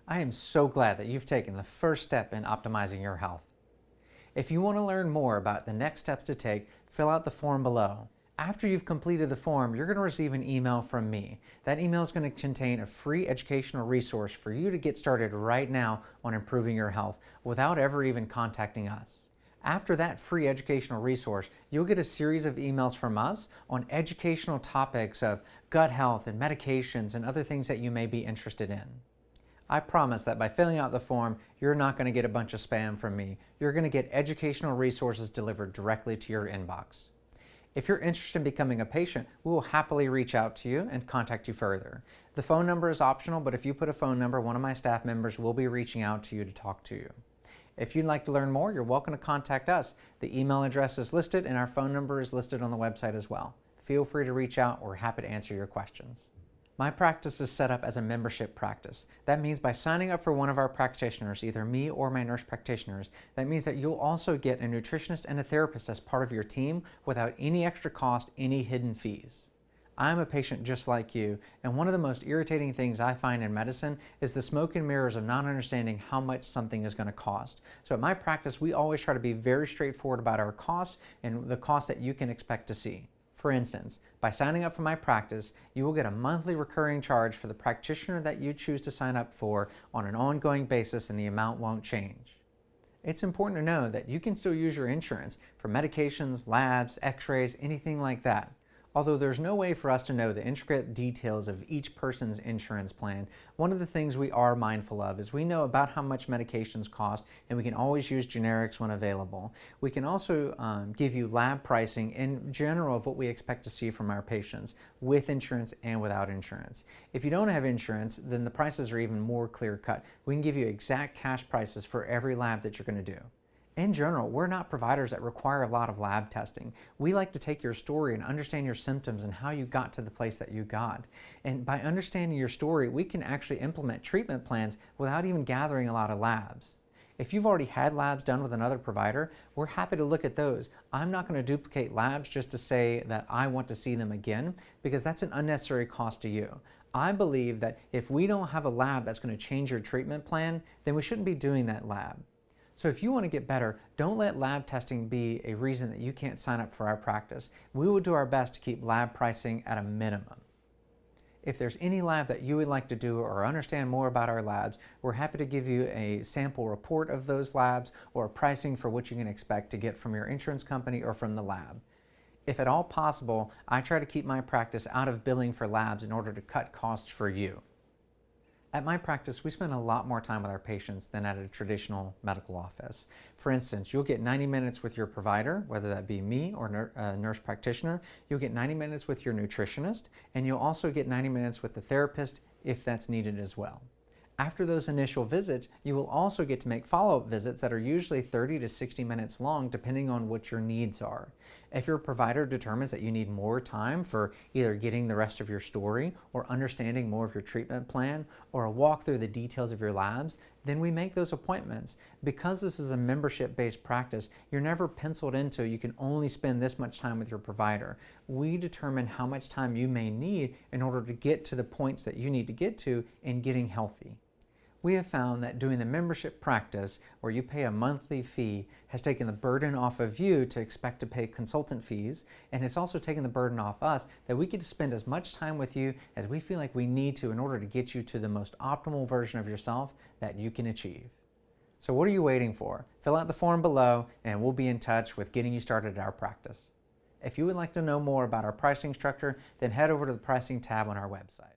I am so glad that you've taken the first step in optimizing your health. If you want to learn more about the next steps to take, fill out the form below. After you've completed the form, you're going to receive an email from me. That email is going to contain a free educational resource for you to get started right now on improving your health without ever even contacting us. After that free educational resource, you'll get a series of emails from us on educational topics of gut health and medications and other things that you may be interested in. I promise that by filling out the form, you're not going to get a bunch of spam from me. You're going to get educational resources delivered directly to your inbox. If you're interested in becoming a patient, we will happily reach out to you and contact you further. The phone number is optional, but if you put a phone number, one of my staff members will be reaching out to you to talk to you. If you'd like to learn more, you're welcome to contact us. The email address is listed and our phone number is listed on the website as well. Feel free to reach out. We're happy to answer your questions. My practice is set up as a membership practice. That means by signing up for one of our practitioners, either me or my nurse practitioners, that means that you'll also get a nutritionist and a therapist as part of your team without any extra cost, any hidden fees. I'm a patient just like you, and one of the most irritating things I find in medicine is the smoke and mirrors of not understanding how much something is going to cost. So at my practice, we always try to be very straightforward about our costs and the costs that you can expect to see. For instance, by signing up for my practice, you will get a monthly recurring charge for the practitioner that you choose to sign up for on an ongoing basis, and the amount won't change. It's important to know that you can still use your insurance for medications, labs, x-rays, anything like that. Although there's no way for us to know the intricate details of each person's insurance plan, one of the things we are mindful of is we know about how much medications cost, and we can always use generics when available. We can also give you lab pricing in general of what we expect to see from our patients with insurance and without insurance. If you don't have insurance, then the prices are even more clear-cut. We can give you exact cash prices for every lab that you're going to do. In general, we're not providers that require a lot of lab testing. We like to take your story and understand your symptoms and how you got to the place that you got. And by understanding your story, we can actually implement treatment plans without even gathering a lot of labs. If you've already had labs done with another provider, we're happy to look at those. I'm not going to duplicate labs just to say that I want to see them again, because that's an unnecessary cost to you. I believe that if we don't have a lab that's going to change your treatment plan, then we shouldn't be doing that lab. So if you want to get better, don't let lab testing be a reason that you can't sign up for our practice. We will do our best to keep lab pricing at a minimum. If there's any lab that you would like to do or understand more about our labs, we're happy to give you a sample report of those labs or pricing for what you can expect to get from your insurance company or from the lab. If at all possible, I try to keep my practice out of billing for labs in order to cut costs for you. At my practice, we spend a lot more time with our patients than at a traditional medical office. For instance, you'll get 90 minutes with your provider, whether that be me or a nurse practitioner. You'll get 90 minutes with your nutritionist, and you'll also get 90 minutes with the therapist if that's needed as well. After those initial visits, you will also get to make follow-up visits that are usually 30 to 60 minutes long, depending on what your needs are. If your provider determines that you need more time for either getting the rest of your story or understanding more of your treatment plan or a walk through the details of your labs, then we make those appointments. Because this is a membership-based practice, you're never penciled into you can only spend this much time with your provider. We determine how much time you may need in order to get to the points that you need to get to in getting healthy. We have found that doing the membership practice, where you pay a monthly fee, has taken the burden off of you to expect to pay consultant fees, and it's also taken the burden off us that we get to spend as much time with you as we feel like we need to in order to get you to the most optimal version of yourself that you can achieve. So what are you waiting for? Fill out the form below and we'll be in touch with getting you started at our practice. If you would like to know more about our pricing structure, then head over to the pricing tab on our website.